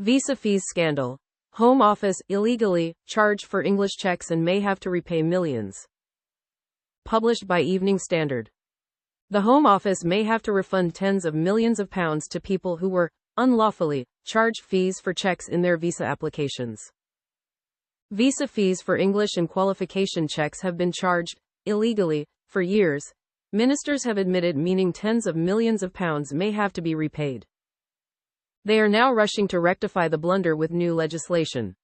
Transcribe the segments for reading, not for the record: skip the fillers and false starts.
Visa fees scandal. Home Office illegally charged for English checks and may have to repay millions. Published by Evening Standard. The Home Office may have to refund tens of millions of pounds to people who were unlawfully charged fees for checks in their visa applications. Visa fees for English and qualification checks have been charged illegally for years, ministers have admitted, meaning tens of millions of pounds may have to be repaid. They are now rushing to rectify the blunder with new legislation.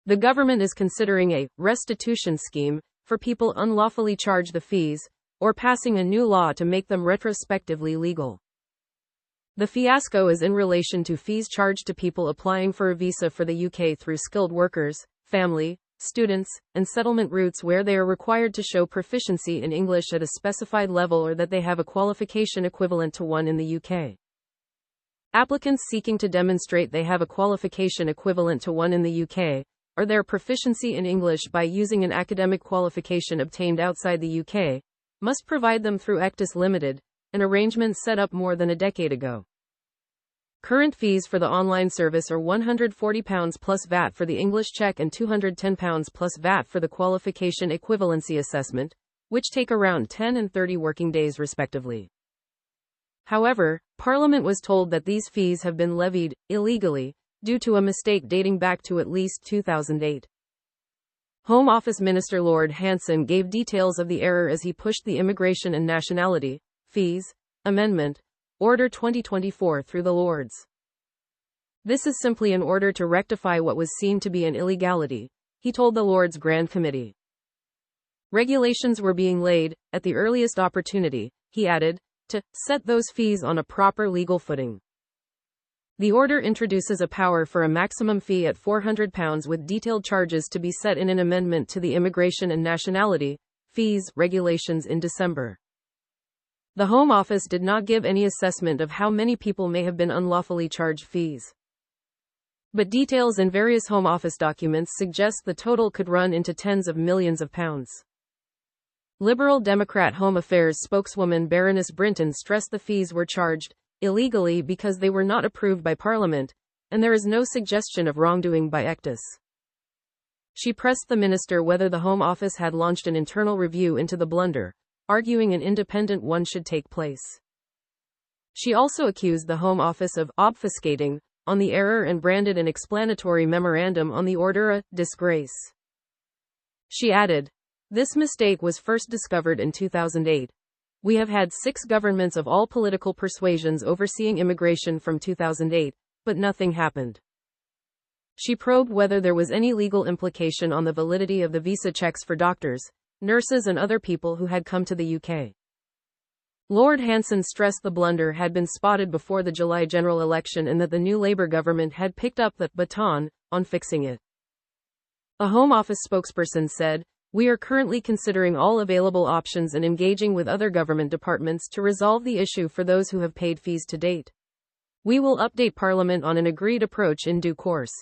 The government is considering a restitution scheme for people unlawfully charged the fees, or passing a new law to make them retrospectively legal. The fiasco is in relation to fees charged to people applying for a visa for the UK through skilled workers, family, students, and settlement routes where they are required to show proficiency in English at a specified level or that they have a qualification equivalent to one in the UK. Applicants seeking to demonstrate they have a qualification equivalent to one in the UK, or their proficiency in English by using an academic qualification obtained outside the UK, must provide them through Ectus Limited, an arrangement set up more than a decade ago. Current fees for the online service are £140 plus VAT for the English check and £210 plus VAT for the qualification equivalency assessment, which take around 10 and 30 working days respectively. However, Parliament was told that these fees have been levied illegally due to a mistake dating back to at least 2008. Home Office Minister Lord Hanson gave details of the error as he pushed the Immigration and Nationality Fees Amendment Order 2024 through the Lords. This is simply an order to rectify what was seen to be an illegality, he told the Lords Grand Committee. Regulations were being laid, at the earliest opportunity, he added, to set those fees on a proper legal footing. The order introduces a power for a maximum fee at £400 with detailed charges to be set in an amendment to the Immigration and Nationality Fees Regulations in December. The Home Office did not give any assessment of how many people may have been unlawfully charged fees. But details in various Home Office documents suggest the total could run into tens of millions of pounds. Liberal Democrat Home Affairs spokeswoman Baroness Brinton stressed the fees were charged illegally because they were not approved by Parliament, and there is no suggestion of wrongdoing by Ectus. She pressed the minister whether the Home Office had launched an internal review into the blunder, arguing an independent one should take place. She also accused the Home Office of obfuscating on the error and branded an explanatory memorandum on the order a disgrace. She added, "This mistake was first discovered in 2008. We have had 6 governments of all political persuasions overseeing immigration from 2008, but nothing happened." She probed whether there was any legal implication on the validity of the visa checks for doctors, nurses and other people who had come to the UK. Lord Hanson stressed the blunder had been spotted before the July general election and that the new Labour government had picked up the baton on fixing it. A Home Office spokesperson said, "We are currently considering all available options and engaging with other government departments to resolve the issue for those who have paid fees to date. We will update Parliament on an agreed approach in due course."